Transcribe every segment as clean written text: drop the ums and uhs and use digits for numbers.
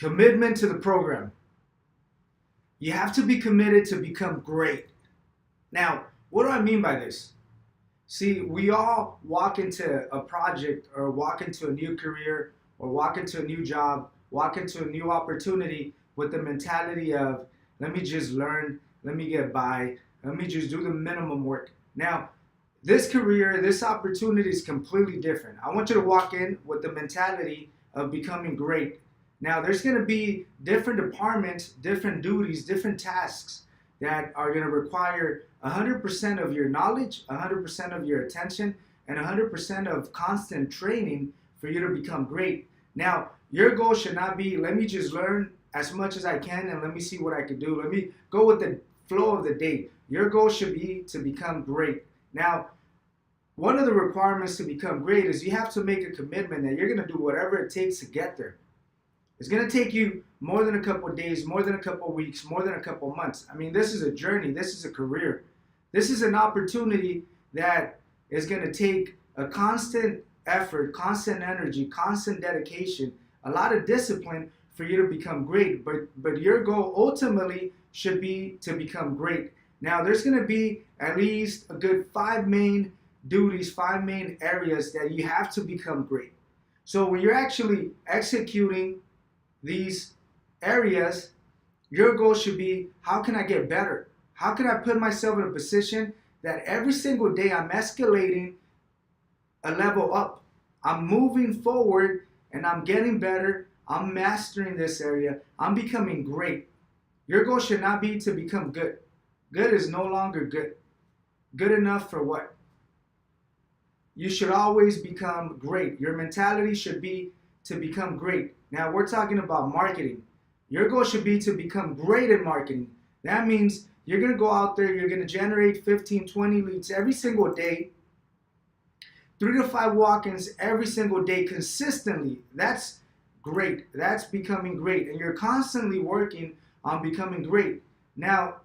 Commitment to the program. You have to be committed to become great. Now, what do I mean by this? See, we all walk into a project or walk into a new career or walk into a new job, walk into a new opportunity with the mentality of, let me just learn, let me get by, let me just do the minimum work. Now, this career, this opportunity is completely different. I want you to walk in with the mentality of becoming great. Now, there's going to be different departments, different duties, different tasks that are going to require 100% of your knowledge, 100% of your attention, and 100% of constant training for you to become great. Now, your goal should not be, let me just learn as much as I can and let me see what I can do. Let me go with the flow of the day. Your goal should be to become great. Now, one of the requirements to become great is you have to make a commitment that you're going to do whatever it takes to get there. It's going to take you more than a couple of days, more than a couple of weeks, more than a couple of months. I mean, this is a journey. This is a career. This is an opportunity that is going to take a constant effort, constant energy, constant dedication, a lot of discipline for you to become great. But your goal ultimately should be to become great. Now, there's going to be at least a good 5 main duties, 5 main areas that you have to become great. So when you're actually executing these areas, your goal should be, how can I get better? How can I put myself in a position that every single day I'm escalating a level up? I'm moving forward and I'm getting better. I'm mastering this area. I'm becoming great. Your goal should not be to become good. Good is no longer good. Good enough for what? You should always become great. Your mentality should be to become great. Now, we're talking about marketing. Your goal should be to become great at marketing. That means you're going to go out there, you're going to generate 15, 20 leads every single day, 3 to 5 walk-ins every single day consistently. That's great. That's becoming great. And you're constantly working on becoming great. Now,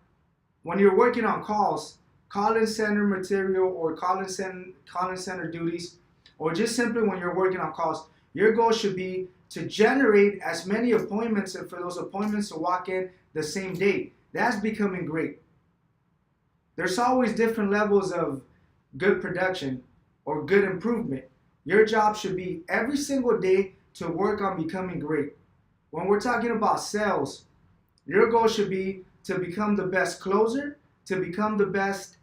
when you're working on calls, call-in center material or call-in center duties, or just simply when you're working on calls, your goal should be to generate as many appointments and for those appointments to walk in the same day. That's becoming great. There's always different levels of good production or good improvement. Your job should be every single day to work on becoming great. When we're talking about sales, your goal should be to become the best closer, to become the best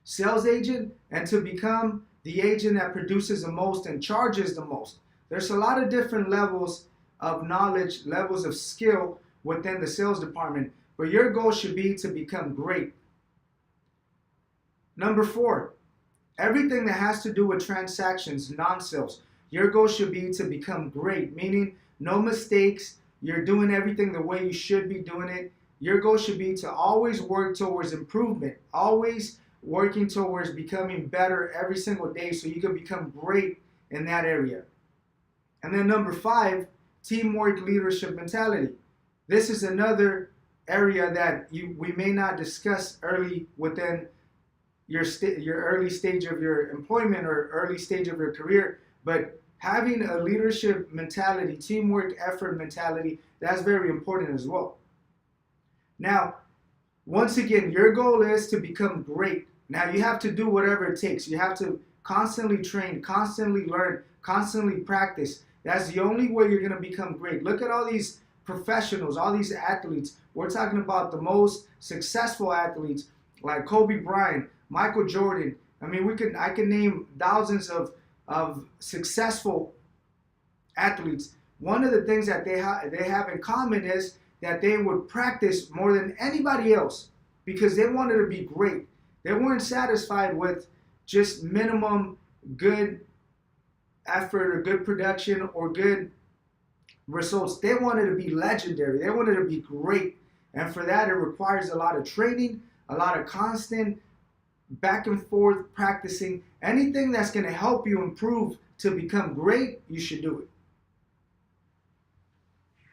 sales agent, and to become the agent that produces the most and charges the most. There's a lot of different levels of knowledge, levels of skill within the sales department, but your goal should be to become great. Number 4, everything that has to do with transactions, non-sales, your goal should be to become great, meaning no mistakes, you're doing everything the way you should be doing it. Your goal should be to always work towards improvement, always working towards becoming better every single day so you can become great in that area. And then number 5, teamwork, leadership mentality. This is another area that we may not discuss early within your early stage of your employment or early stage of your career, but having a leadership mentality, teamwork, effort mentality, that's very important as well. Now, once again, your goal is to become great. Now, you have to do whatever it takes. You have to constantly train, constantly learn, constantly practice. That's the only way you're going to become great. Look at all these professionals, all these athletes. We're talking about the most successful athletes like Kobe Bryant, Michael Jordan. I mean, I can name thousands of successful athletes. One of the things that they have in common is that they would practice more than anybody else because they wanted to be great. They weren't satisfied with just minimum good effort or good production or good results. They wanted to be legendary. They wanted to be great. And for that, it requires a lot of training, a lot of constant back and forth practicing. Anything that's going to help you improve to become great, you should do it.